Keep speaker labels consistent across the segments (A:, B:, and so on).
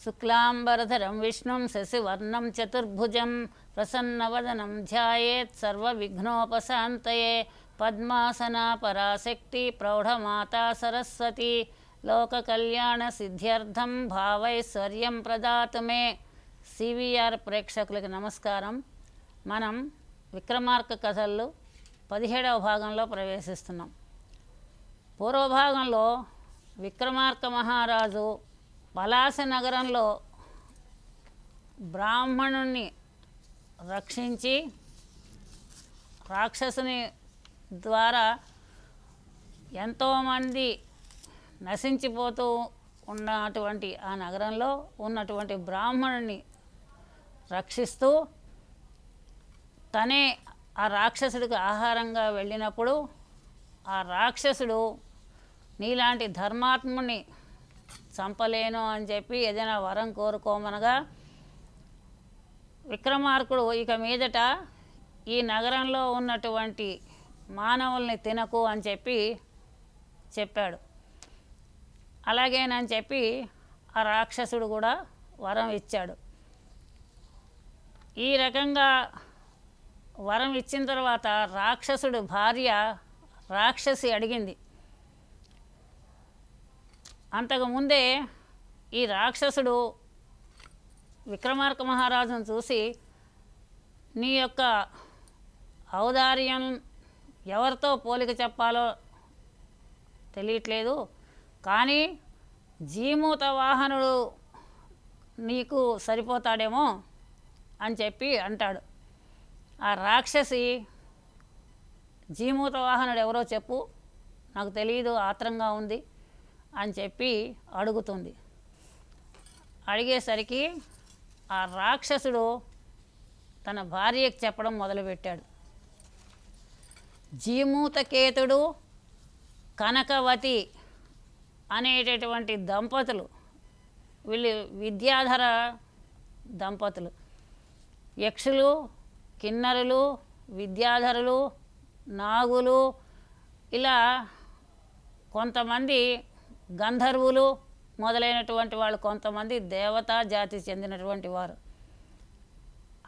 A: శుక్లాంబరధరం విష్ణుం శశివర్ణం చతుర్భుజం ప్రసన్నవదనం ధ్యాయేత్ సర్వవిఘ్నోపశాంతయే. పద్మాసనా పరాశక్తి ప్రౌఢమాతా సరస్వతి లోకకళ్యాణ సిద్ధ్యర్థం భావైశ్వర్యం ప్రదాతు మే. సివిఆర్ ప్రేక్షకులకి నమస్కారం. మనం విక్రమార్క కథల్లో 17వ భాగంలో ప్రవేశిస్తున్నాం. పూర్వభాగంలో విక్రమార్క మహారాజు పలాస నగరంలో బ్రాహ్మణుణ్ణి రక్షించి రాక్షసుని ద్వారా ఎంతోమంది నశించిపోతూ ఉన్నటువంటి ఆ నగరంలో ఉన్నటువంటి బ్రాహ్మణుని రక్షిస్తూ తనే ఆ రాక్షసుడికి ఆహారంగా వెళ్ళినప్పుడు ఆ రాక్షసుడు నీలాంటి ధర్మాత్ముని చంపలేను అని చెప్పి ఏదైనా వరం కోరుకోమనగా విక్రమార్కుడు ఇక మీదట ఈ నగరంలో ఉన్నటువంటి మానవుల్ని తినకు అని చెప్పాడు. అలాగేనని చెప్పి ఆ రాక్షసుడు కూడా వరం ఇచ్చాడు. ఈ రకంగా వరం ఇచ్చిన తర్వాత రాక్షసుడు భార్య రాక్షసి అడిగింది. అంతకుముందే ఈ రాక్షసుడు విక్రమార్క మహారాజును చూసి, నీ యొక్క ఔదార్యం ఎవరితో పోలిక చెప్పాలో తెలియట్లేదు, కానీ జీమూత వాహనుడు నీకు సరిపోతాడేమో అని చెప్పి అంటాడు. ఆ రాక్షసి, జీమూత వాహనుడు ఎవరో చెప్పు, నాకు తెలియదు, ఆత్రంగా ఉంది అని చెప్పి అడుగుతుంది. అడిగేసరికి ఆ రాక్షసుడు తన భార్యకి చెప్పడం మొదలుపెట్టాడు. జీమూతకేతుడు కనకవతి అనేటటువంటి దంపతులు, వీళ్ళు విద్యాధర దంపతులు. యక్షులు, కిన్నరులు, విద్యాధరులు, నాగులు, ఇలా కొంతమంది గంధర్వులు మొదలైనటువంటి వాళ్ళు, కొంతమంది దేవతా జాతికి చెందినటువంటి వారు.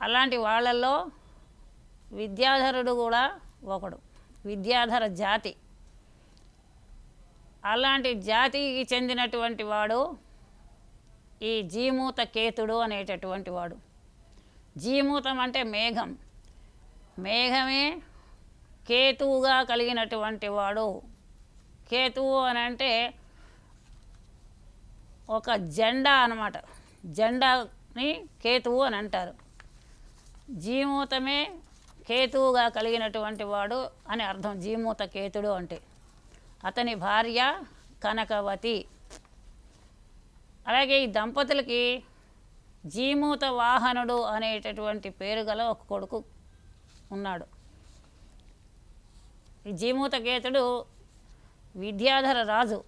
A: అలాంటి వాళ్ళల్లో విద్యాధరుడు కూడా ఒకడు, విద్యాధర జాతి. అలాంటి జాతికి చెందినటువంటి వాడు ఈ జీమూత కేతుడు అనేటటువంటి వాడు. జీమూతం అంటే మేఘం, మేఘమే కేతువుగా కలిగినటువంటి వాడు. కేతువు అని అంటే ఒక జెండా అన్నమాట, జెండాని కేతువు అని అంటారు. జీమూతమే కేతువుగా కలిగినటువంటి వాడు అని అర్థం. జీమూత కేతుడు అంటే అతని భార్య కనకవతి. అలాగే ఈ దంపతులకి జీమూత వాహనుడు అనేటటువంటి పేరు గల ఒక కొడుకు ఉన్నాడు. ఈ జీమూత కేతుడు విద్యాధర రాజు.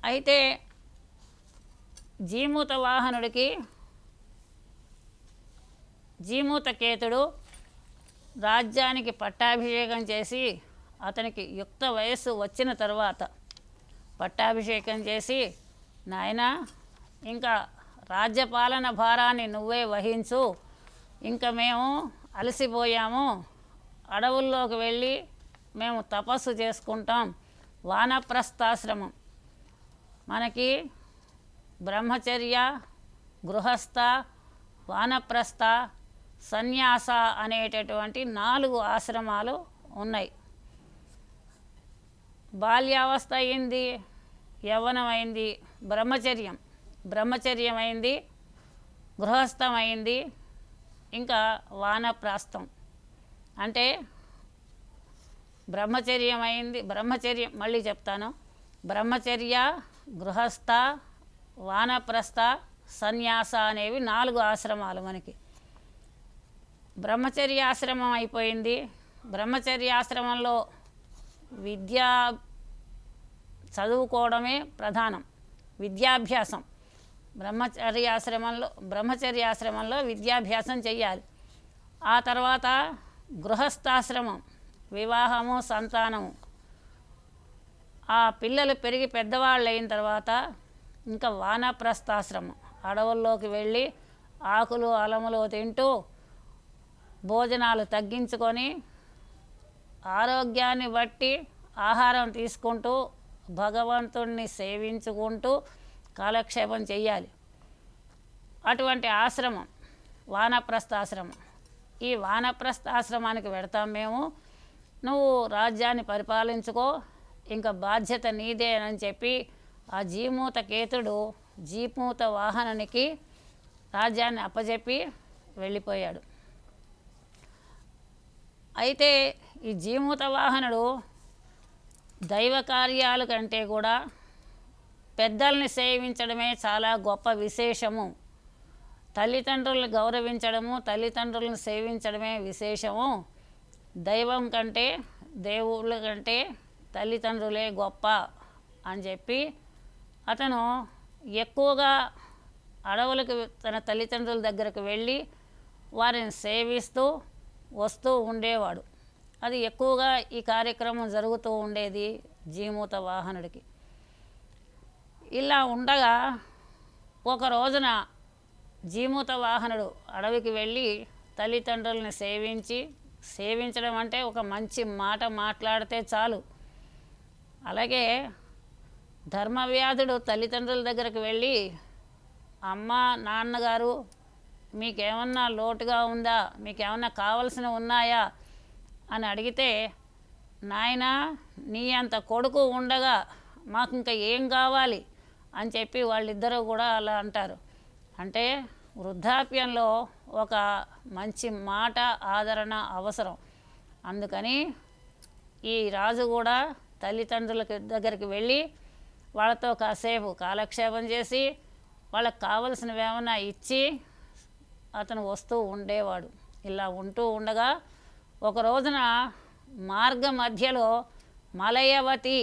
A: అయితే జీమూత వాహనుడికి జీమూత కేతుడు రాజ్యానికి పట్టాభిషేకం చేసి, అతనికి యుక్త వయస్సు వచ్చిన తర్వాత పట్టాభిషేకం చేసి, నాయనా ఇంకా రాజ్యపాలన భారాన్ని నువ్వే వహించు, ఇంకా మేము అలసిపోయాము, అడవుల్లోకి వెళ్ళి మేము తపస్సు చేసుకుంటాం. వానప్రస్థాశ్రమం మనకి బ్రహ్మచర్య, గృహస్థ, వానప్రస్థ, సన్యాస అనేటటువంటి 4 ఆశ్రమాలు ఉన్నాయి. బాల్యావస్థ అయింది, యవ్వనం అయింది, బ్రహ్మచర్యం అయింది, గృహస్థం అయింది, ఇంకా వానప్రస్థం అంటే బ్రహ్మచర్యం అయింది. మళ్ళీ చెప్తాను. బ్రహ్మచర్య, గృహస్థ, వానప్రస్థ, సన్యాస అనేవి 4 ఆశ్రమాలు మనకి. బ్రహ్మచర్యాశ్రమం అయిపోయింది. బ్రహ్మచర్యాశ్రమంలో విద్యా చదువుకోవడమే ప్రధానం, విద్యాభ్యాసం. బ్రహ్మచర్యాశ్రమంలో విద్యాభ్యాసం చెయ్యాలి. ఆ తర్వాత గృహస్థాశ్రమం, వివాహము, సంతానము. ఆ పిల్లలు పెరిగి పెద్దవాళ్ళు అయిన తర్వాత ఇంకా వానప్రస్థాశ్రమం, అడవుల్లోకి వెళ్ళి ఆకులు అలములు తింటూ భోజనాలు తగ్గించుకొని ఆరోగ్యాన్ని బట్టి ఆహారం తీసుకుంటూ భగవంతుణ్ణి సేవించుకుంటూ కాలక్షేపం చెయ్యాలి. అటువంటి ఆశ్రమం వానప్రస్థాశ్రమం. ఈ వానప్రస్థాశ్రమానికి వెడతాం మేము, నువ్వు రాజ్యాన్ని పరిపాలించుకో, ఇంకా బాధ్యత నీదే అని చెప్పి ఆ జీమూత కేతుడు జీమూత వాహనునికి రాజ్యాన్ని అప్పచెప్పి వెళ్ళిపోయాడు. అయితే ఈ జీమూత వాహనుడు దైవ కార్యాల కంటే కూడా పెద్దల్ని సేవించడమే చాలా గొప్ప విశేషము. తల్లిదండ్రులను గౌరవించడము, తల్లిదండ్రులను సేవించడమే విశేషము. దైవం కంటే దేవుళ్ళ కంటే తల్లిదండ్రులే గొప్ప అని చెప్పి అతను ఎక్కువగా అడవులకు తన తల్లిదండ్రుల దగ్గరకు వెళ్ళి వారిని సేవిస్తూ వస్తూ ఉండేవాడు. అది ఎక్కువగా ఈ కార్యక్రమం జరుగుతూ ఉండేది జీమూత వాహనుడికి. ఇలా ఉండగా ఒక రోజున జీమూత వాహనుడు అడవికి వెళ్ళి తల్లిదండ్రులని సేవించడం అంటే ఒక మంచి మాట మాట్లాడితే చాలు. అలాగే ధర్మవ్యాధుడు తల్లిదండ్రుల దగ్గరకు వెళ్ళి, అమ్మ నాన్నగారు మీకేమన్నా లోటుగా ఉందా, మీకేమన్నా కావలసినవి ఉన్నాయా అని అడిగితే, నాయనా నీ అంత కొడుకు ఉండగా మాకు ఇంకా ఏం కావాలి అని చెప్పి వాళ్ళిద్దరూ కూడా అలా అంటారు. అంటే వృద్ధాప్యంలో ఒక మంచి మాట ఆదరణ అవసరం. అందుకని ఈ రాజు కూడా తల్లిదండ్రుల దగ్గరికి వెళ్ళి వాళ్ళతో కాసేపు కాలక్షేపం చేసి వాళ్ళకి కావలసినవి ఏమైనా ఇచ్చి అతను వస్తూ ఉండేవాడు. ఇలా ఉంటూ ఉండగా ఒక రోజున మార్గ మధ్యలో మలయవతి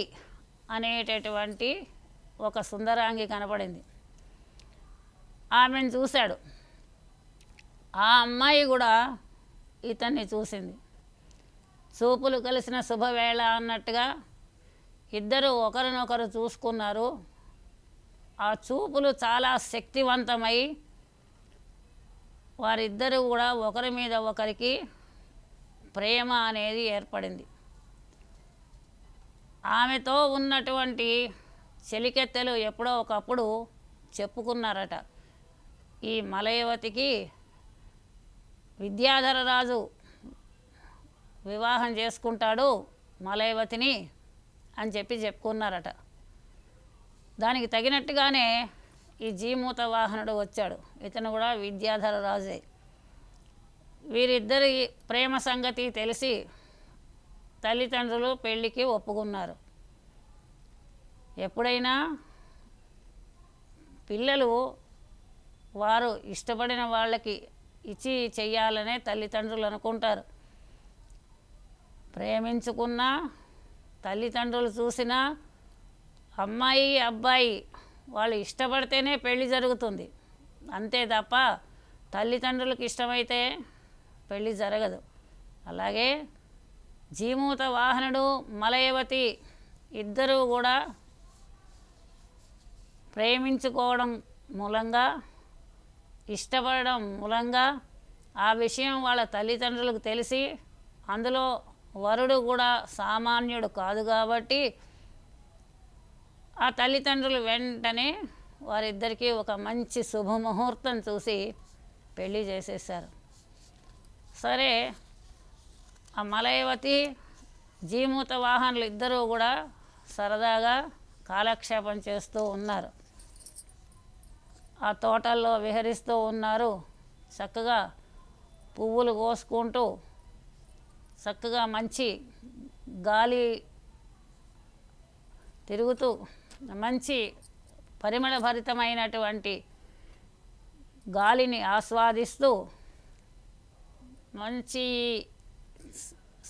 A: అనేటటువంటి ఒక సుందరాంగి కనపడింది. ఆమెను చూశాడు. ఆ అమ్మాయి కూడా ఇతన్ని చూసింది. చూపులు కలిసిన శుభవేళ అన్నట్టుగా ఇద్దరు ఒకరినొకరు చూసుకున్నారు. ఆ చూపులు చాలా శక్తివంతమై వారిద్దరూ కూడా ఒకరి మీద ఒకరికి ప్రేమ అనేది ఏర్పడింది. ఆమెతో ఉన్నటువంటి చెలికెత్తెలు ఎప్పుడో ఒకప్పుడు చెప్పుకున్నారట, ఈ మలయవతికి విద్యాధర రాజు వివాహం చేసుకుంటాడు మలయవతిని అని చెప్పుకున్నారట. దానికి తగినట్టుగానే ఈ జీమూత వాహనుడు వచ్చాడు. ఇతను కూడా విద్యాధర రాజే. వీరిద్దరి ప్రేమ సంగతి తెలిసి తల్లిదండ్రులు పెళ్ళికి ఒప్పుకున్నారు. ఎప్పుడైనా పిల్లలు వారు ఇష్టపడిన వాళ్ళకి ఇచ్చి చెయ్యాలనే తల్లిదండ్రులు అనుకుంటారు. ప్రేమించుకున్నా తల్లిదండ్రులు చూసినా అమ్మాయి అబ్బాయి వాళ్ళు ఇష్టపడితేనే పెళ్ళి జరుగుతుంది. అంతే తప్ప తల్లిదండ్రులకు ఇష్టమైతే పెళ్ళి జరగదు. అలాగే జీమూత వాహనుడు మలయవతి ఇద్దరూ కూడా ప్రేమించుకోవడం మూలంగా, ఇష్టపడడం మూలంగా ఆ విషయం వాళ్ళ తల్లిదండ్రులకు తెలిసి, అందులో వరుడు కూడా సామాన్యుడు కాదు కాబట్టి ఆ తల్లిదండ్రులు వెంటనే వారిద్దరికీ ఒక మంచి శుభముహూర్తం చూసి పెళ్ళి చేసేసారు. సరే, ఆ మలయవతి జీమూత వాహనులు ఇద్దరూ కూడా సరదాగా కాలక్షేపం చేస్తూ ఉన్నారు. ఆ తోటల్లో విహరిస్తూ ఉన్నారు. చక్కగా పువ్వులు కోసుకుంటూ చక్కగా మంచి గాలి తిరుగుతూ మంచి పరిమళభరితమైనటువంటి గాలిని ఆస్వాదిస్తూ మంచి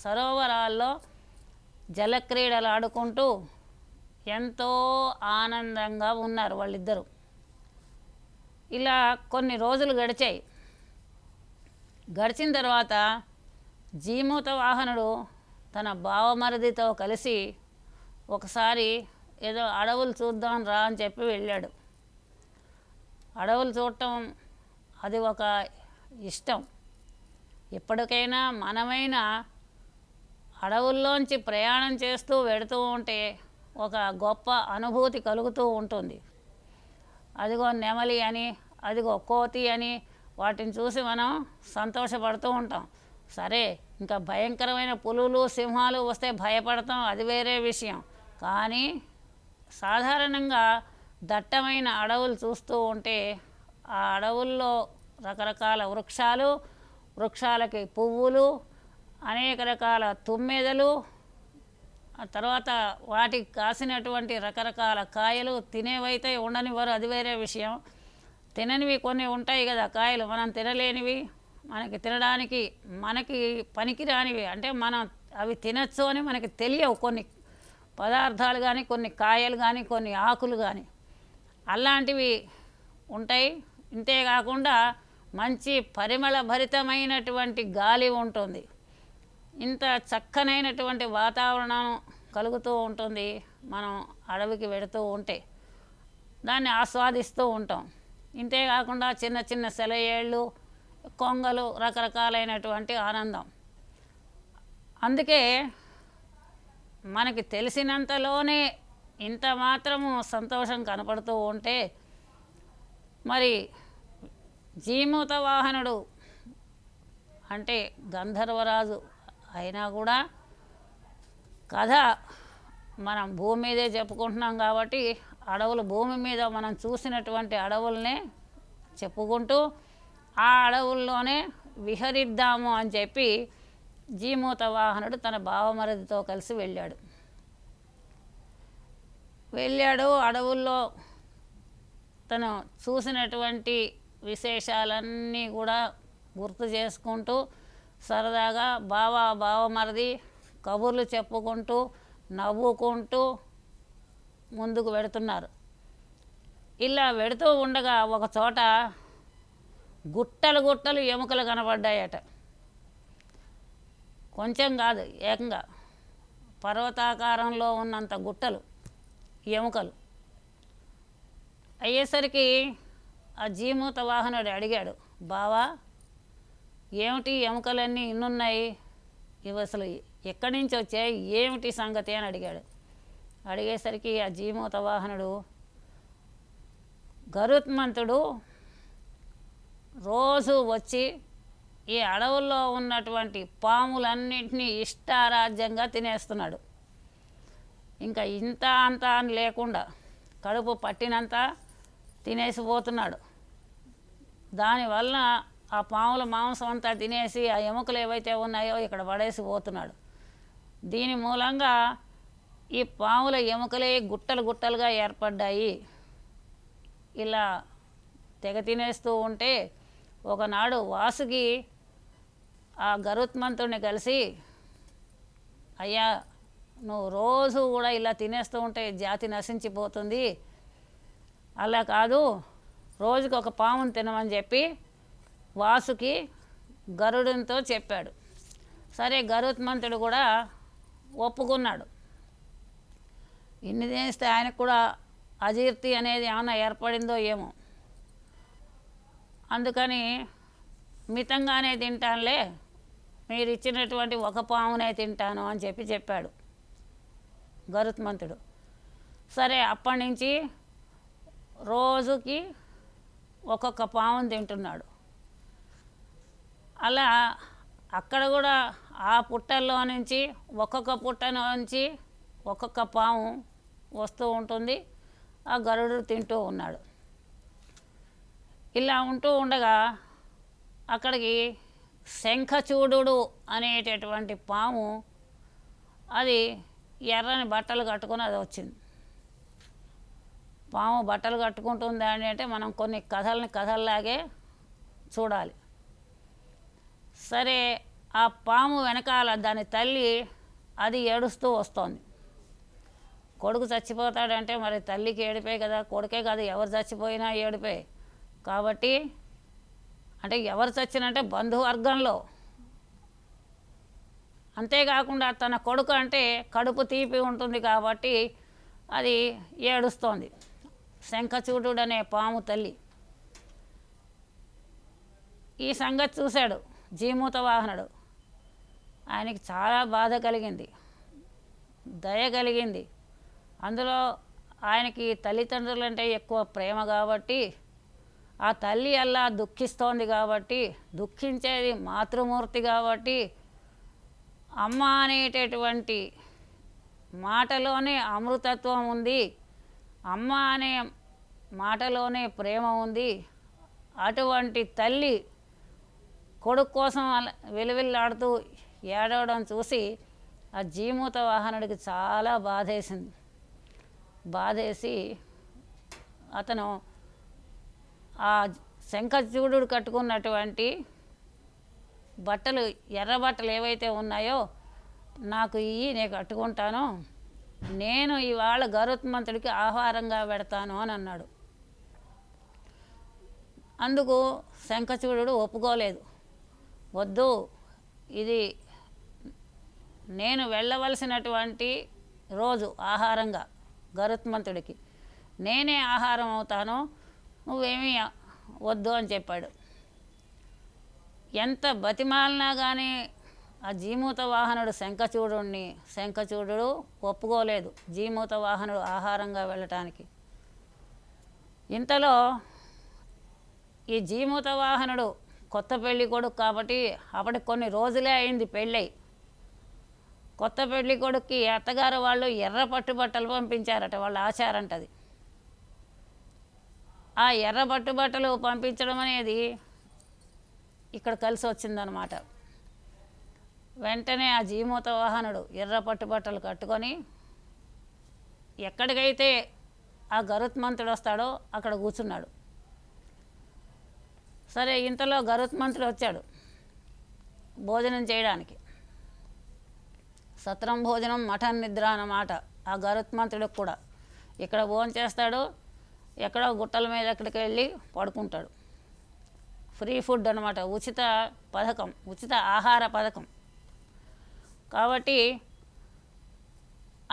A: సరోవరాల్లో జలక్రీడలు ఆడుకుంటూ ఎంతో ఆనందంగా ఉన్నారు వాళ్ళిద్దరూ. ఇలా కొన్ని రోజులు గడిచాయి. గడిచిన తర్వాత జీమూత వాహనుడు తన బావమరిదితో కలిసి ఒకసారి ఏదో అడవులు చూద్దాం రా అని చెప్పి వెళ్ళాడు. అడవులు చూడటం అది ఒక ఇష్టం. ఎప్పటికైనా మనమైనా అడవుల్లోంచి ప్రయాణం చేస్తూ వెడుతూ ఉంటే ఒక గొప్ప అనుభూతి కలుగుతూ ఉంటుంది. అదిగో నెమలి అని, అదిగో కోతి అని వాటిని చూసి మనం సంతోషపడుతూ ఉంటాం. సరే, ఇంకా భయంకరమైన పులులు సింహాలు వస్తే భయపడతాం, అది వేరే విషయం. కానీ సాధారణంగా దట్టమైన అడవులు చూస్తూ ఉంటే ఆ అడవుల్లో రకరకాల వృక్షాలు, వృక్షాలకి పువ్వులు, అనేక రకాల తుమ్మెదలు, ఆ తర్వాత వాటికి కాసినటువంటి రకరకాల కాయలు, తినేవైతే ఉండనివ్వరు, అది వేరే విషయం. తిననివి కొన్ని ఉంటాయి కదా కాయలు, మనం తినలేనివి, మనకి తినడానికి మనకి పనికిరానివి, అంటే మనం అవి తినచ్చు అని మనకి తెలియవు కొన్ని పదార్థాలు కానీ, కొన్ని కాయలు కానీ, కొన్ని ఆకులు కానీ, అలాంటివి ఉంటాయి. ఇంతేకాకుండా మంచి పరిమళ భరితమైనటువంటి గాలి ఉంటుంది. ఇంత చక్కనైనటువంటి వాతావరణం కలుగుతూ ఉంటుంది మనం అడవికి వెడుతూ ఉంటే, దాన్ని ఆస్వాదిస్తూ ఉంటాం. ఇంతేకాకుండా చిన్న చిన్న సెలయేళ్ళు, కొంగలు, రకరకాలైనటువంటి ఆనందం. అందుకే మనకి తెలిసినంతలోనే ఇంత మాత్రము సంతోషం కనపడుతూ ఉంటే, మరి జీమూత వాహనుడు అంటే గంధర్వరాజు అయినా కూడా కథ మనం భూమి మీదే చెప్పుకుంటున్నాం కాబట్టి అడవులు, భూమి మీద మనం చూసినటువంటి అడవులనే చెప్పుకుంటూ ఆ అడవుల్లోనే విహరిద్దాము అని చెప్పి జీమూత వాహనుడు తన బావమరిదితో కలిసి వెళ్ళాడు. అడవుల్లో తను చూసినటువంటి విశేషాలన్నీ కూడా గుర్తు చేసుకుంటూ సరదాగా బావమరిది కబుర్లు చెప్పుకుంటూ నవ్వుకుంటూ ముందుకు వెడుతున్నారు. ఇలా వెడుతూ ఉండగా ఒక చోట గుట్టలు గుట్టలు ఎముకలు కనబడ్డాయట. కొంచెం కాదు, ఏకంగా పర్వతాకారంలో ఉన్నంత గుట్టలు ఎముకలు అయ్యేసరికి ఆ జీమూత వాహనుడు అడిగాడు, బావా ఏమిటి ఎముకలన్నీ ఇన్నున్నాయి, ఇవి అసలు ఎక్కడి నుంచి వచ్చాయి, ఏమిటి సంగతి అని అడిగాడు. అడిగేసరికి ఆ జీమూత వాహనుడు, గరుత్మంతుడు రోజు వచ్చి ఈ అడవుల్లో ఉన్నటువంటి పాములన్నింటినీ ఇష్టారాజ్యంగా తినేస్తున్నాడు. ఇంకా ఇంత అంత అని లేకుండా కడుపు పట్టినంత తినేసిపోతున్నాడు. దానివల్ల ఆ పాముల మాంసం అంతా తినేసి ఆ ఎముకలు ఏవైతే ఉన్నాయో ఇక్కడ పడేసిపోతున్నాడు. దీని మూలంగా ఈ పాముల ఎముకలే గుట్టలు గుట్టలుగా ఏర్పడ్డాయి. ఇలా తెగ తినేస్తూ ఉంటే ఒకనాడు వాసుకి ఆ గరుత్మంతుడిని కలిసి, అయ్యా నువ్వు రోజు కూడా ఇలా తినేస్తూ ఉంటే జాతి నశించిపోతుంది, అలా కాదు రోజుకి ఒక పామును తినమని చెప్పి వాసుకి గరుడునితో చెప్పాడు. సరే, గరుత్మంతుడు కూడా ఒప్పుకున్నాడు. ఇన్ని తినేస్తే ఆయనకు కూడా అజీర్తి అనేది ఏమైనా ఏర్పడిందో ఏమో, అందుకని మితంగానే తింటానులే, మీరు ఇచ్చినటువంటి ఒక పామునే తింటాను అని చెప్పాడు గరుత్మంతుడు. సరే, అప్పటి నుంచి రోజుకి ఒక్కొక్క పాముని తింటున్నాడు. అలా అక్కడ కూడా ఆ పుట్టల్లో నుంచి ఒక్కొక్క పుట్ట నుంచి ఒక్కొక్క పాము వస్తూ ఉంటుంది. ఆ గరుడు తింటూ ఉన్నాడు. ఇలా ఉంటూ ఉండగా అక్కడికి శంఖచూడు అనేటటువంటి పాము, అది ఎర్రని బట్టలు కట్టుకొని అది వచ్చింది. పాము బట్టలు కట్టుకుంటుంది అని అంటే మనం కొన్ని కథల్లాగే చూడాలి. సరే, ఆ పాము వెనకాల దాని తల్లి అది ఏడుస్తూ వస్తోంది. కొడుకు చచ్చిపోతాడంటే మరి తల్లికి ఏడిపే కదా, కొడుకే కాదు ఎవరు చచ్చిపోయినా ఏడిపే. కాబట్టి అంటే ఎవరు చచ్చినంటే బంధువర్గంలో, అంతేకాకుండా తన కొడుకు అంటే కడుపు తీపి ఉంటుంది కాబట్టి అది ఏడుస్తోంది శంఖచూడు అనే పాము తల్లి. ఈ సంగతి చూశాడు జీమూత వాహనుడు. ఆయనకి చాలా బాధ కలిగింది, దయ కలిగింది. అందులో ఆయనకి తల్లిదండ్రులంటే ఎక్కువ ప్రేమ కాబట్టి, ఆ తల్లి అలా దుఃఖిస్తోంది కాబట్టి, దుఃఖించేది మాతృమూర్తి కాబట్టి, అమ్మ అనేటటువంటి మాటలోనే అమృతత్వం ఉంది, అమ్మ అనే మాటలోనే ప్రేమ ఉంది. అటువంటి తల్లి కొడుకు కోసం వెలువెల్లాడుతూ ఏడవడం చూసి ఆ జీమూత వాహనుడికి చాలా బాధేసింది. బాధేసి అతను ఆ శంఖచూడుడు కట్టుకున్నటువంటి బట్టలు, ఎర్ర బట్టలు ఏవైతే ఉన్నాయో నాకు ఇవి నేను కట్టుకుంటాను, నేను ఇవాళ గరుత్మంతుడికి ఆహారంగా పెడతాను అని అన్నాడు. అందుకు శంఖచూడుడు ఒప్పుకోలేదు. వద్దు, ఇది నేను వెళ్ళవలసినటువంటి రోజు ఆహారంగా గరుత్మంతుడికి, నేనే ఆహారం అవుతాను, నువ్వేమీ వద్దు అని చెప్పాడు. ఎంత బతిమాలినా కానీ ఆ జీమూత వాహనుడు శంఖచూడుడు ఒప్పుకోలేదు జీమూత వాహనుడు ఆహారంగా వెళ్ళటానికి. ఇంతలో ఈ జీమూత వాహనుడు కొత్త పెళ్లి కొడుకు కాబట్టి అప్పటికి కొన్ని రోజులే అయింది పెళ్ళై. కొత్త పెళ్లి కొడుక్కి అత్తగారు వాళ్ళు ఎర్ర పట్టుబట్టలు పంపించారట, వాళ్ళ ఆచారంటది. ఆ ఎర్ర పట్టుబట్టలు పంపించడం అనేది ఇక్కడ కలిసి వచ్చిందనమాట. వెంటనే ఆ జీమూత వాహనుడు ఎర్ర పట్టుబట్టలు కట్టుకొని ఎక్కడికైతే ఆ గరుత్మంతుడు వస్తాడో అక్కడ కూర్చున్నాడు. సరే, ఇంతలో గరుత్మంతుడు వచ్చాడు భోజనం చేయడానికి. సత్రం భోజనం మఠం నిద్ర అన్నమాట ఆ గరుత్మంతుడికి కూడా. ఇక్కడ భోజనం చేస్తాడు, ఎక్కడో గుట్టల మీద ఎక్కడికి వెళ్ళి పడుకుంటాడు. ఫ్రీ ఫుడ్ అనమాట, ఉచిత పథకం, ఉచిత ఆహార పథకం. కాబట్టి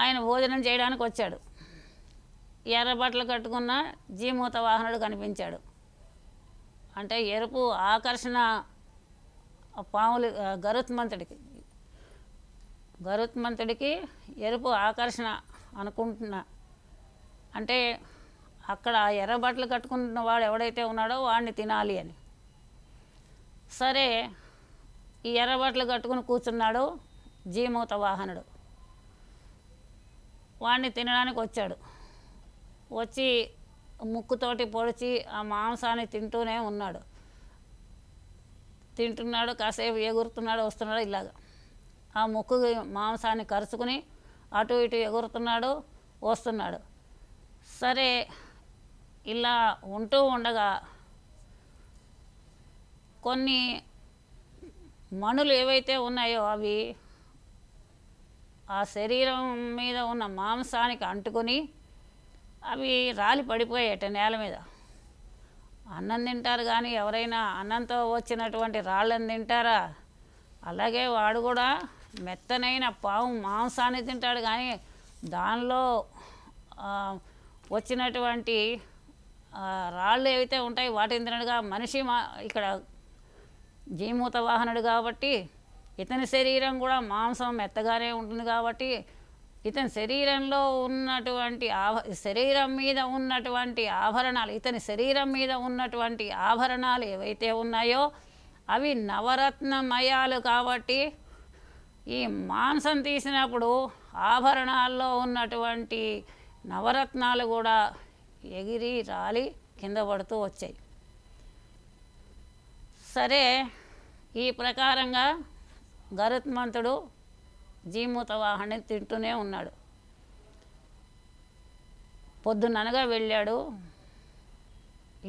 A: ఆయన భోజనం చేయడానికి వచ్చాడు. ఎర్ర బట్టలు కట్టుకున్న జీమూత వాహనుడు కనిపించాడు. అంటే ఎరుపు ఆకర్షణ పాములు గరుత్మంతుడికి ఎరుపు ఆకర్షణ అనుకుంటున్నా. అంటే అక్కడ ఎర్ర బట్టలు కట్టుకుంటున్న వాడు ఎవడైతే ఉన్నాడో వాడిని తినాలి అని. సరే, ఈ ఎర్ర బట్టలు కట్టుకుని కూర్చున్నాడు జీమూత వాహనుడు. వాడిని తినడానికి వచ్చాడు. వచ్చి ముక్కుతోటి పొడిచి ఆ మాంసాన్ని తింటూనే ఉన్నాడు. తింటున్నాడు, కాసేపు ఎగురుతున్నాడు, వస్తున్నాడు. ఇలాగా ఆ ముక్కు మాంసాన్ని కరుచుకుని అటు ఇటు ఎగురుతున్నాడు, వస్తున్నాడు. సరే, ఇలా ఉంటూ ఉండగా కొన్ని మణులు ఏవైతే ఉన్నాయో అవి ఆ శరీరం మీద ఉన్న మాంసానికి అంటుకొని అవి రాలి పడిపోయాయట నేల మీద. అన్నం తింటారు కానీ ఎవరైనా అన్నంతో వచ్చినటువంటి రాళ్ళని తింటారా? అలాగే వాడు కూడా మెత్తనైన పాము మాంసాన్ని తింటాడు కానీ దానిలో వచ్చినటువంటి రాళ్ళు ఏవైతే ఉంటాయి వాటిని తినడుగా. మనిషి ఇక్కడ జీమూత వాహనుడు కాబట్టి ఇతని శరీరం కూడా మాంసం మెత్తగానే ఉంటుంది కాబట్టి ఇతని శరీరంలో ఉన్నటువంటి శరీరం మీద ఉన్నటువంటి ఆభరణాలు, ఇతని శరీరం మీద ఉన్నటువంటి ఆభరణాలు ఏవైతే ఉన్నాయో అవి నవరత్నమయాలు కాబట్టి ఈ మాంసం తీసినప్పుడు ఆభరణాల్లో ఉన్నటువంటి నవరత్నాలు కూడా ఎగిరి రాలి కింద పడుతూ వచ్చాయి. సరే, ఈ ప్రకారంగా గరుత్మంతుడు జీమూత వాహన్ని తింటూనే ఉన్నాడు. పొద్దుననగా వెళ్ళాడు,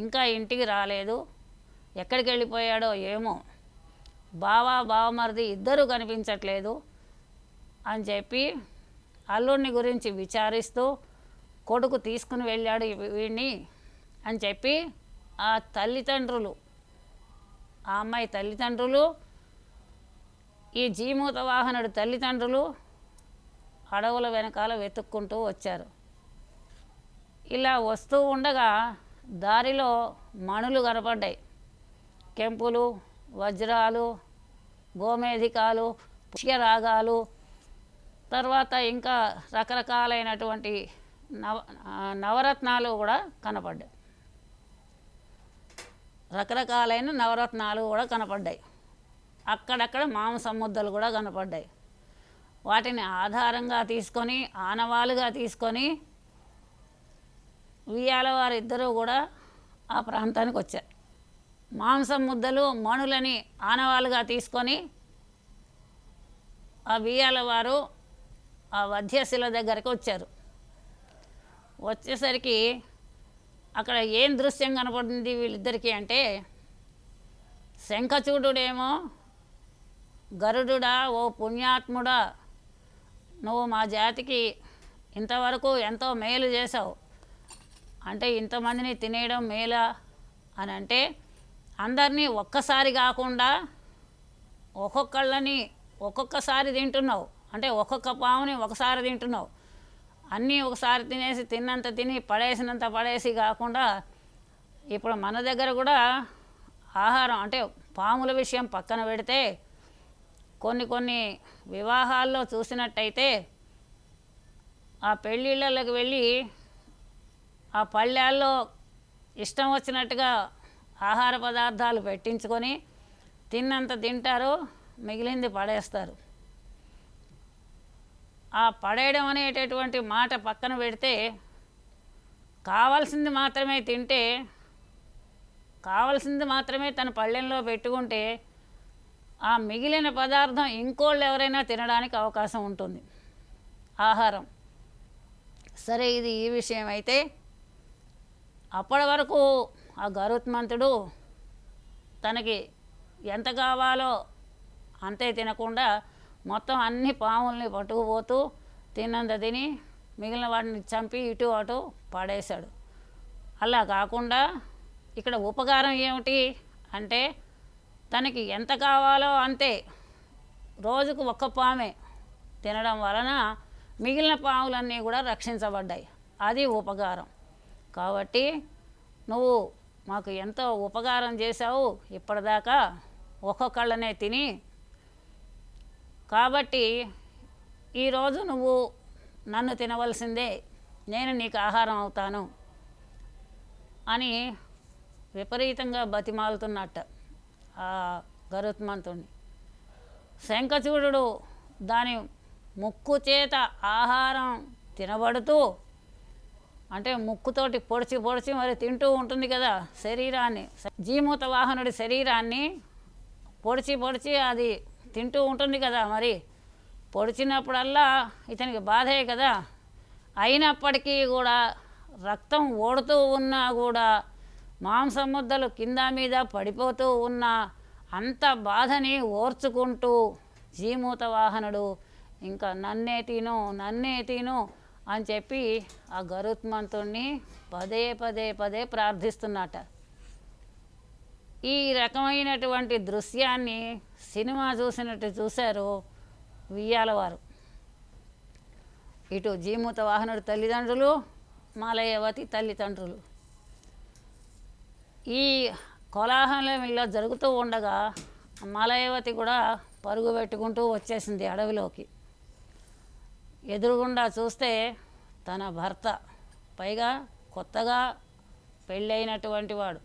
A: ఇంకా ఇంటికి రాలేదు. ఎక్కడికి వెళ్ళిపోయాడో ఏమో. బావమరిది ఇద్దరూ కనిపించట్లేదు అని చెప్పి అల్లుడిని గురించి విచారిస్తూ కొడుకు తీసుకుని వెళ్ళాడు వీడిని అని చెప్పి ఆ తల్లిదండ్రులు, ఆ అమ్మాయి తల్లిదండ్రులు, ఈ జీమూత వాహనుడు తల్లిదండ్రులు అడవుల వెనకాల వెతుక్కుంటూ వచ్చారు. ఇలా వస్తూ ఉండగా దారిలో మణులు కనపడ్డాయి. కెంపులు, వజ్రాలు, గోమేధికాలు, పుష్యరాగాలు, తర్వాత ఇంకా రకరకాలైనటువంటి నవరత్నాలు కూడా కనపడ్డాయి. రకరకాలైన నవరత్నాలు కూడా కనపడ్డాయి. అక్కడక్కడ మాంసం ముద్దలు కూడా కనపడ్డాయి. వాటిని ఆధారంగా తీసుకొని, ఆనవాలుగా తీసుకొని ఉయ్యాల వారిద్దరూ కూడా ఆ ప్రాంతానికి వచ్చారు. మాంసం ముద్దలు, మణులని ఆనవాలుగా తీసుకొని ఆ ఉయ్యాల వారు ఆ వధ్యశిల దగ్గరికి వచ్చారు. వచ్చేసరికి అక్కడ ఏం దృశ్యం కనపడింది వీళ్ళిద్దరికీ అంటే, శంఖచూడుడేమో గరుడుడా, ఓ పుణ్యాత్ముడా, నువ్వు మా జాతికి ఇంతవరకు ఎంతో మేలు చేసావు, అంటే ఇంతమందిని తినేయడం మేలా అని అంటే, అందరినీ ఒక్కసారి కాకుండా ఒక్కొక్కళ్ళని ఒక్కొక్కసారి తింటున్నావు, అంటే ఒక్కొక్క పాముని ఒకసారి తింటున్నావు. అన్నీ ఒకసారి తినేసి తిన్నంత తిని పడేసినంత పడేసి కాకుండా, ఇప్పుడు మన దగ్గర కూడా ఆహారం అంటే పాముల విషయం పక్కన పెడితే కొన్ని వివాహాల్లో చూసినట్టయితే ఆ పెళ్ళిళ్ళకి వెళ్ళి ఆ పళ్ళాల్లో ఇష్టం వచ్చినట్టుగా ఆహార పదార్థాలు పెట్టించుకొని తిన్నంత తింటారు, మిగిలింది పడేస్తారు. ఆ పడేయడం అనేటటువంటి మాట పక్కన పెడితే, కావాల్సింది మాత్రమే తింటే, కావాల్సింది మాత్రమే తన పళ్ళెంలో పెట్టుకుంటే ఆ మిగిలిన పదార్థం ఇంకోళ్ళు ఎవరైనా తినడానికి అవకాశం ఉంటుంది, ఆహారం. సరే, ఇది ఈ విషయం అయితే, అప్పటి వరకు ఆ గరుత్మంతుడు తనకి ఎంత కావాలో అంతే తినకుండా మొత్తం అన్ని పాముల్ని పట్టుకుపోతూ తిన్నంత తిని మిగిలిన వాటిని చంపి ఇటు అటు పడేశాడు. అలా కాకుండా ఇక్కడ ఉపకారం ఏమిటి అంటే, తనకి ఎంత కావాలో అంతే రోజుకు ఒక్క పామే తినడం వలన మిగిలిన పాములన్నీ కూడా రక్షించబడ్డాయి. అది ఉపకారం. కాబట్టి నువ్వు మాకు ఎంతో ఉపకారం చేశావు ఇప్పటిదాకా, ఒక్కొక్కళ్ళనే తిని, కాబట్టి ఈరోజు నువ్వు నన్ను తినవలసిందే, నేను నీకు ఆహారం అవుతాను అని విపరీతంగా బతిమాలుతున్నట్ట ఆ గరుత్మంతుణ్ణి. శంఖచూడు దాని ముక్కు చేత ఆహారం తినబడుతూ, అంటే ముక్కుతోటి పొడిచి పొడిచి మరి తింటూ ఉంటుంది కదా శరీరాన్ని, జీమూత వాహనుడి శరీరాన్ని పొడిచి పొడిచి అది తింటూ ఉంటుంది కదా. మరి పొడిచినప్పుడల్లా ఇతనికి బాధే కదా. అయినప్పటికీ కూడా రక్తం ఓడుతూ ఉన్నా కూడా, మాంసం ముద్దలు కింద మీద పడిపోతూ ఉన్న అంత బాధని ఓర్చుకుంటూ జీమూత వాహనుడు ఇంకా నన్నే తిను అని చెప్పి ఆ గరుత్మంతుణ్ణి పదే పదే పదే ప్రార్థిస్తున్నట. ఈ రకమైనటువంటి దృశ్యాన్ని సినిమా చూసినట్టు చూశారు ఉయ్యాలవారు. ఇటు జీమూత వాహనుడి తల్లిదండ్రులు, మలయవతి తల్లిదండ్రులు. ఈ కోలాహలం ఇలా జరుగుతూ ఉండగా మలయవతి కూడా పరుగు పెట్టుకుంటూ వచ్చేసింది అడవిలోకి. ఎదురుగుండా చూస్తే తన భర్త, పైగా కొత్తగా పెళ్ళైనటువంటి వాడు,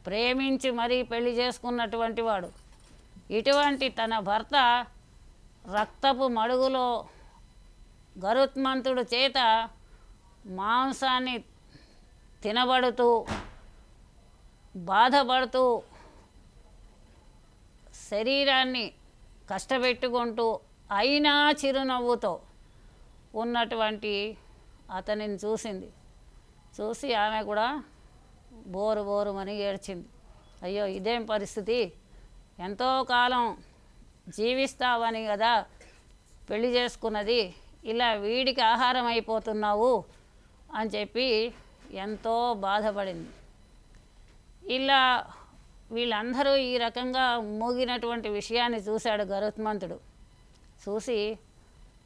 A: ప్రేమించి మరీ పెళ్లి చేసుకున్నటువంటి వాడు, ఇటువంటి తన భర్త రక్తపు మడుగులో గరుత్మంతుడు చేత మాంసాన్ని తినబడుతూ బాధపడుతూ శరీరాన్ని కష్టపెట్టుకుంటూ అయినా చిరునవ్వుతో ఉన్నటువంటి అతనిని చూసింది. చూసి ఆమె కూడా బోరు బోరుమని ఏడ్చింది. అయ్యో, ఇదేం పరిస్థితి, ఎంతో కాలం జీవిస్తావని కదా పెళ్లి చేసుకున్నది, ఇలా వీడికి ఆహారం అయిపోతున్నావు అని చెప్పి ఎంతో బాధపడింది. ఇలా వీళ్ళందరూ ఈ రకంగా మూగినటువంటి విషయాన్ని చూశాడు గరుత్మంతుడు. చూసి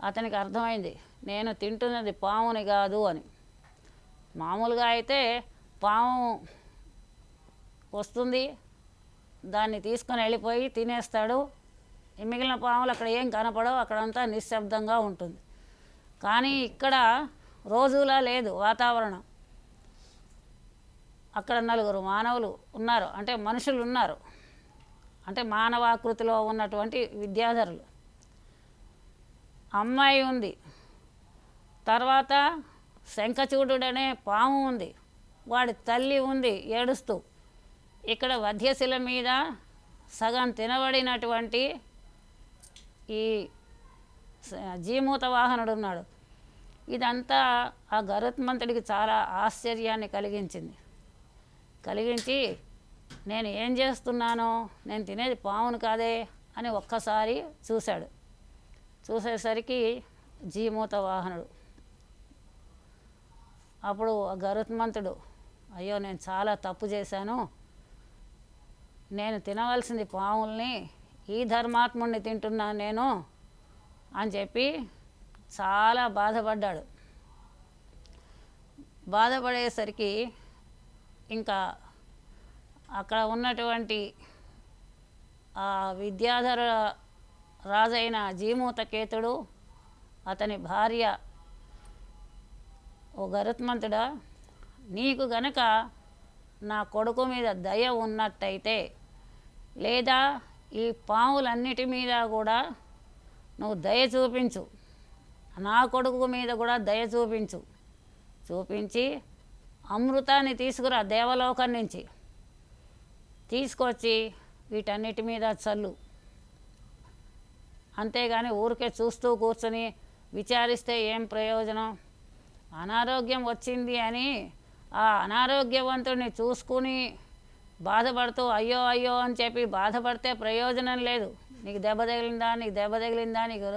A: అతనికి అర్థమైంది, నేను తింటున్నది పాముని కాదు అని. మామూలుగా అయితే పాము వస్తుంది, దాన్ని తీసుకొని వెళ్ళిపోయి తినేస్తాడు. ఈ మిగిలిన పాములు అక్కడ ఏం కనపడవు, అక్కడంతా నిశ్శబ్దంగా ఉంటుంది. కానీ ఇక్కడ రోజులా లేదు వాతావరణం. అక్కడ నలుగురు మానవులు ఉన్నారు, అంటే మనుషులు ఉన్నారు, అంటే మానవాకృతిలో ఉన్నటువంటి విద్యాధరులు. అమ్మాయి ఉంది, తర్వాత శంఖచూడుడనే పాము ఉంది, వాడి తల్లి ఉంది ఏడుస్తూ. ఇక్కడ వధ్యశిల మీద సగం తినబడినటువంటి ఈ జీమూత వాహనుడు ఉన్నాడు. ఇదంతా ఆ గరుత్మంతుడికి చాలా ఆశ్చర్యాన్ని కలిగించి నేను ఏం చేస్తున్నానో, నేను తినేది పామును కాదే అని ఒక్కసారి చూశాడు. చూసేసరికి జీమూత వాహనుడు. అప్పుడు ఆ గరుత్మంతుడు, అయ్యో నేను చాలా తప్పు చేశాను, నేను తినవలసింది పాముల్ని, ఈ ధర్మాత్ముడిని తింటున్నాను నేను అని చెప్పి చాలా బాధపడ్డాడు. బాధపడేసరికి ఇంకా అక్కడ ఉన్నటువంటి ఆ విద్యాధర రాజైన జీమూతకేతుడు, అతని భార్య, ఓ గరుత్మంతుడా, నీకు గనక నా కొడుకు మీద దయ ఉన్నట్టయితే, లేదా ఈ పాములన్నిటి మీద కూడా నువ్వు దయ చూపించు, నా కొడుకు మీద కూడా దయ చూపించి అమృతాన్ని తీసుకురా దేవలోకం నుంచి తీసుకొచ్చి వీటన్నిటి మీద చల్లు. అంతేగాని ఊరికే చూస్తూ కూర్చొని విచారిస్తే ఏం ప్రయోజనం? అనారోగ్యం వచ్చింది అని ఆ అనారోగ్యవంతుడిని చూసుకుని బాధపడుతూ అయ్యో అయ్యో అని చెప్పి బాధపడితే ప్రయోజనం లేదు. నీకు దెబ్బ తగిలిందా, నీకు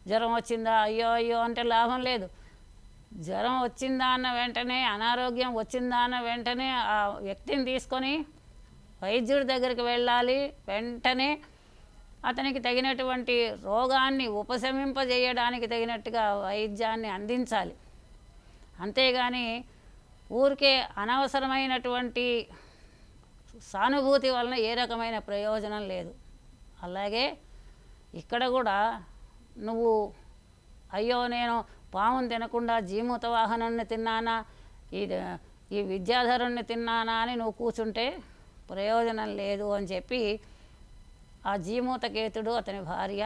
A: జ్వరం వచ్చిందా, అయ్యో అయ్యో అంటే లాభం లేదు. జ్వరం వచ్చిందా అన్న వెంటనే, అనారోగ్యం వచ్చిందా అన్న వెంటనే ఆ వ్యక్తిని తీసుకొని వైద్యుడి దగ్గరికి వెళ్ళాలి. వెంటనే అతనికి తగినటువంటి రోగాన్ని ఉపశమింపజేయడానికి తగినట్టుగా వైద్యాన్ని అందించాలి. అంతేగాని ఊరికే అనవసరమైనటువంటి సానుభూతి వలన ఏ రకమైన ప్రయోజనం లేదు. అలాగే ఇక్కడ కూడా నువ్వు అయ్యో నేను పాముని తినకుండా జీమూత వాహనాన్ని తిన్నానా, ఈ విద్యాధరుణ్ణి తిన్నానా అని నువ్వు కూర్చుంటే ప్రయోజనం లేదు అని చెప్పి ఆ జీమూతకేతుడు అతని భార్య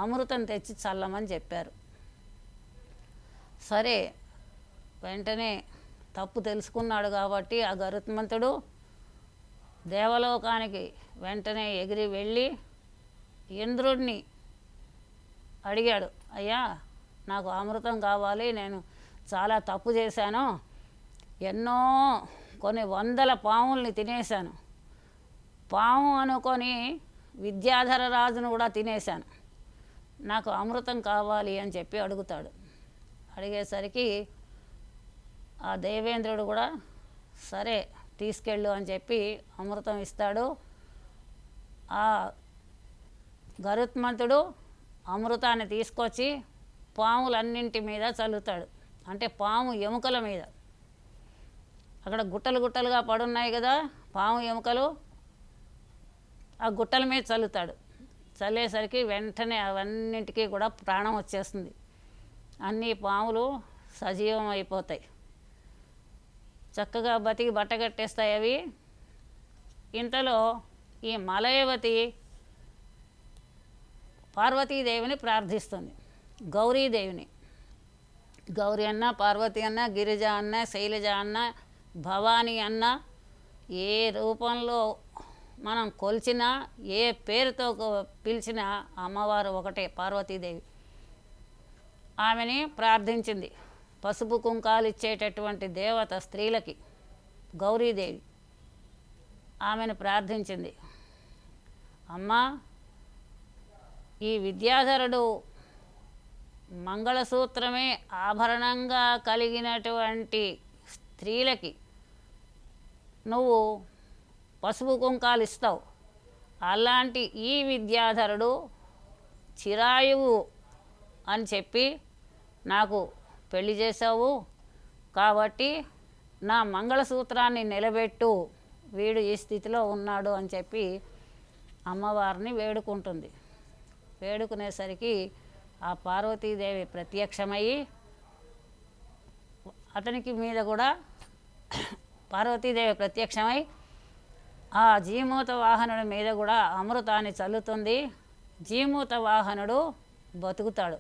A: అమృతం తెచ్చి చల్లమని చెప్పారు. సరే, వెంటనే తప్పు తెలుసుకున్నాడు కాబట్టి ఆ గరుత్మంతుడు దేవలోకానికి వెంటనే ఎగిరి వెళ్ళి ఇంద్రుడిని అడిగాడు, అయ్యా నాకు అమృతం కావాలి, నేను చాలా తప్పు చేశాను, కొన్ని వందల పాముల్ని తినేశాను, పాము అనుకొని విద్యాధర రాజును కూడా తినేశాను, నాకు అమృతం కావాలి అని చెప్పి అడుగుతాడు. అడిగేసరికి ఆ దేవేంద్రుడు కూడా సరే తీసుకెళ్ళు అని చెప్పి అమృతం ఇస్తాడు. ఆ గరుత్మంతుడు అమృతాన్ని తీసుకొచ్చి పాములన్నింటి మీద చల్లుతాడు. అంటే పాము ఎముకల మీద, అక్కడ గుట్టలు గుట్టలుగా పడున్నాయి కదా పాము ఎముకలు, ఆ గుట్టల మీద చల్లుతాడు. చల్లేసరికి వెంటనే అవన్నింటికీ కూడా ప్రాణం వచ్చేస్తుంది. అన్ని పాములు సజీవం అయిపోతాయి, చక్కగా బతికి బట్టగట్టేస్తాయి అవి. ఇంతలో ఈ మలయవతి పార్వతీదేవిని ప్రార్థిస్తుంది, గౌరీదేవిని. గౌరీ అన్న, పార్వతి అన్న, గిరిజ అన్న, శైలజ అన్న, భవానీ అన్న, ఏ రూపంలో మనం కొలిచినా, ఏ పేరుతో పిలిచినా అమ్మవారు ఒకటే, పార్వతీదేవి. ఆమెని ప్రార్థించింది. పసుపు కుంకాలు ఇచ్చేటటువంటి దేవత స్త్రీలకి గౌరీదేవి. ఆమెను ప్రార్థించింది, అమ్మా ఈ విద్యాధరుడు మంగళసూత్రమే ఆభరణంగా కలిగినటువంటి స్త్రీలకి నువ్వు పసుపు కుంకాలు ఇస్తావు, అలాంటి ఈ విద్యాధరుడు చిరాయువు అని చెప్పి నాకు పెళ్లి చేసావు, కాబట్టి నా మంగళసూత్రాన్ని నిలబెట్టు, వీడు ఈ స్థితిలో ఉన్నాడు అని చెప్పి అమ్మవారిని వేడుకుంటుంది. వేడుకునేసరికి ఆ పార్వతీదేవి ప్రత్యక్షమయ్యి అతనికి మీద కూడా పార్వతీదేవి ప్రత్యక్షమై ఆ జీమూత వాహనుడి మీద కూడా అమృతాన్ని చల్లుతుంది. జీమూత వాహనుడు బతుకుతాడు.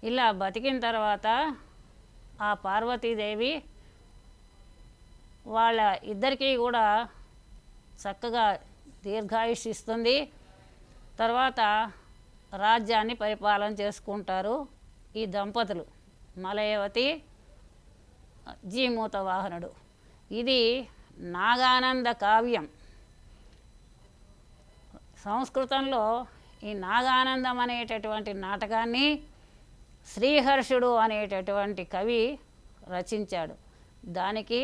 A: ఇలా బతికిన తర్వాత ఆ పార్వతీదేవి వాళ్ళ ఇద్దరికీ కూడా చక్కగా దీర్ఘాయుష్ ఇస్తుంది. తర్వాత రాజ్యాన్ని పరిపాలన చేసుకుంటారు ఈ దంపతులు, మలయవతి జీమూత వాహనుడు. ఇది నాగానంద కావ్యం. సంస్కృతంలో ఈ నాగానందం అనేటటువంటి నాటకాన్ని శ్రీహర్షుడు అనేటటువంటి కవి రచించాడు. దానికి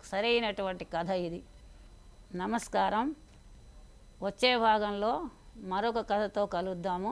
A: సరైనటువంటి కథ ఇది. నమస్కారం. వచ్చే భాగంలో మరొక కథతో కలుద్దాము.